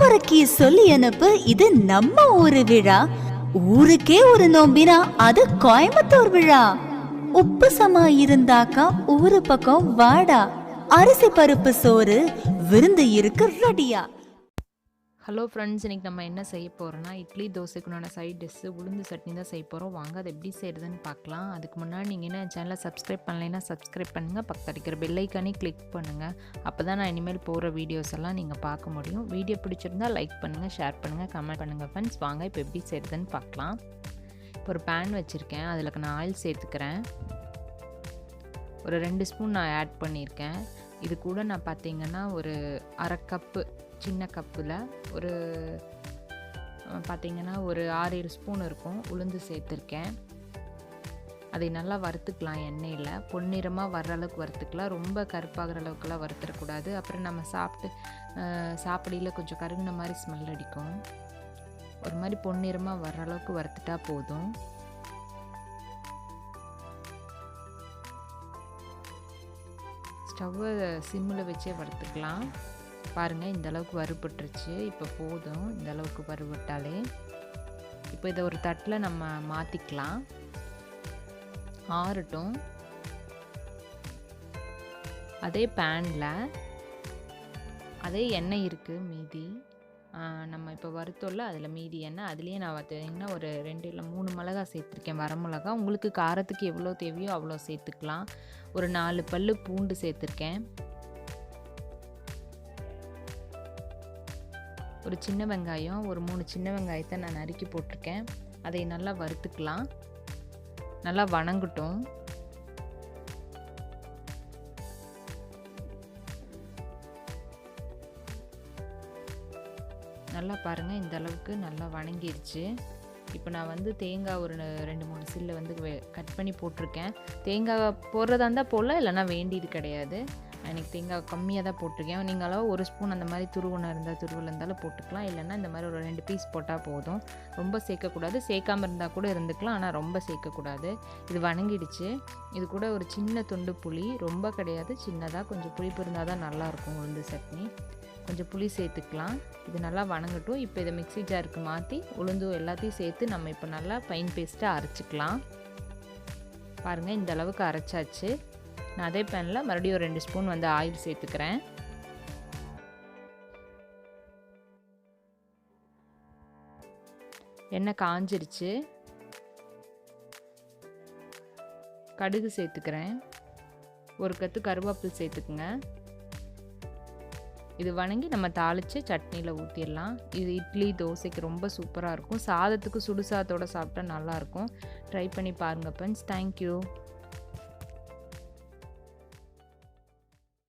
முறைக்கு சொல்லி அனுப்பு, இது நம்ம ஊரு விழா. ஊருக்கே ஒரு நோம்பினா அது கோயம்புத்தூர் விழா. உப்பு சமா இருந்தாக்கா ஊரு பக்கம் வாடா. அரிசி பருப்பு சோறு விருந்து இருக்கு ரெடியா. ஹலோ ஃப்ரெண்ட்ஸ், இன்றைக்கி நம்ம என்ன செய்ய போகிறோன்னா இட்லி தோசைக்குண்டான சைட் டிஷ்ஷு உளுந்து சட்னி தான் செய்ய போகிறோம். வாங்க அது எப்படி செய்கிறதுன்னு பார்க்கலாம். அதுக்கு முன்னாடி நீங்கள் என்ன சேனலை சப்ஸ்கிரைப் பண்ணலைன்னா சப்ஸ்கிரைப் பண்ணுங்கள், பக்கத்தில் இருக்கிற பெல் ஐக்கானே கிளிக் பண்ணுங்கள். அப்போ தான் நான் இனிமேல் போகிற வீடியோஸ் எல்லாம் நீங்கள் பார்க்க முடியும். வீடியோ பிடிச்சிருந்தா லைக் பண்ணுங்கள், ஷேர் பண்ணுங்கள், கமெண்ட் பண்ணுங்கள் ஃப்ரெண்ட்ஸ். வாங்க இப்போ எப்படி செய்கிறதுன்னு பார்க்கலாம். இப்போ ஒரு பேன் வச்சுருக்கேன், அதில் நான் ஆயில் சேர்த்துக்கிறேன். ஒரு 2 ஸ்பூன் நான் ஆட் பண்ணியிருக்கேன். இது கூட நான் பார்த்தீங்கன்னா ஒரு அரை கப்பு சின்ன கப்பில் ஒரு பார்த்திங்கன்னா ஒரு 6-7 ஸ்பூன் இருக்கும் உளுந்து சேர்த்துருக்கேன். அதை நல்லா வறுத்துக்கலாம் எண்ணெயில். பொன்னிறமாக வர்ற அளவுக்கு வறுத்துக்கலாம், ரொம்ப கருப்பாகிற அளவுக்குலாம் வறுத்துடக்கூடாது. அப்புறம் நம்ம சாப்பிடையில் கொஞ்சம் கருகின மாதிரி ஸ்மெல் அடிக்கும். ஒரு மாதிரி பொன்னிறமாக வர்ற அளவுக்கு வறுத்துட்டா போதும். ஸ்டவ்வை சிம்மில் வச்சே வறுத்துக்கலாம். பாருங்கள், இந்த அளவுக்கு வறுபட்டுருச்சு. இப்போ போதும், இந்த அளவுக்கு வறுபட்டாலே. இப்போ இதை ஒரு தட்டில் நம்ம மாற்றிக்கலாம், ஆறட்டும். அதே பேனில் அதே எண்ணெய் இருக்குது மீதி, நம்ம இப்போ வறுத்தோல்ல அதில் மீதி எண்ணெய், அதுலேயே நான் பார்த்தீங்கன்னா ஒரு 2 இல்லை 3 மிளகா சேர்த்துருக்கேன், வரமிளகா. உங்களுக்கு காரத்துக்கு எவ்வளோ தேவையோ அவ்வளோ சேர்த்துக்கலாம். ஒரு 4 பல்லு பூண்டு சேர்த்துருக்கேன். ஒரு சின்ன வெங்காயம், ஒரு 3 சின்ன வெங்காயத்தை நான் நறுக்கி போட்டிருக்கேன். அதை நல்லா வறுத்துக்கலாம், நல்லா வணங்கட்டும். நல்லா பாருங்கள், இந்த அளவுக்கு நல்லா வணங்கிடுச்சு. இப்போ நான் தேங்காய் ஒரு 2-3 சில்லை கட் பண்ணி போட்டிருக்கேன். தேங்காய் போடுறதா இருந்தால் போடல, இல்லைனா வேண்டியது கிடையாது. எனக்கு தேங்காய் கம்மியாக தான் போட்டிருக்கேன். நீங்கள் அளவு 1 ஸ்பூன் அந்த மாதிரி துருவனம் இருந்தால் துருவல் இருந்தாலும் போட்டுக்கலாம், இல்லைன்னா இந்த மாதிரி ஒரு 2 பீஸ் போட்டால் போதும். ரொம்ப சேர்க்கக்கூடாது, சேர்க்காமல் இருந்தால் கூட இருந்துக்கலாம், ஆனால் ரொம்ப சேர்க்கக்கூடாது. இது வணங்கிடுச்சு. இது கூட ஒரு சின்ன துண்டு புளி, ரொம்ப கிடையாது, சின்னதாக கொஞ்சம் புளிப்பு இருந்தால் தான் நல்லாயிருக்கும் உளுந்து சட்னி. கொஞ்சம் புளி சேர்த்துக்கலாம். இது நல்லா வணங்கட்டும். இப்போ இதை மிக்ஸி ஜாருக்கு மாற்றி உளுந்து எல்லாத்தையும் சேர்த்து நம்ம இப்போ நல்லா ஃபைன் பேஸ்ட்டாக அரைச்சிக்கலாம். பாருங்கள், இந்த அளவுக்கு அரைச்சாச்சு. நான் அதே பேனில் மறுபடியும் ஒரு 2 ஸ்பூன் ஆயில் சேர்த்துக்கிறேன். எண்ணெய் காஞ்சிருச்சு. கடுகு சேர்த்துக்கிறேன். ஒரு கத்து கருவேப்பிலை சேர்த்துக்குங்க. இது வணங்கி நம்ம தாளித்து சட்னியில் ஊற்றிடலாம். இது இட்லி தோசைக்கு ரொம்ப சூப்பராக இருக்கும். சாதத்துக்கு சுடு சாதத்தோடு சாப்பிட்டா நல்லாயிருக்கும். ட்ரை பண்ணி பாருங்கள் ஃப்ரெண்ட்ஸ். தேங்க்யூ.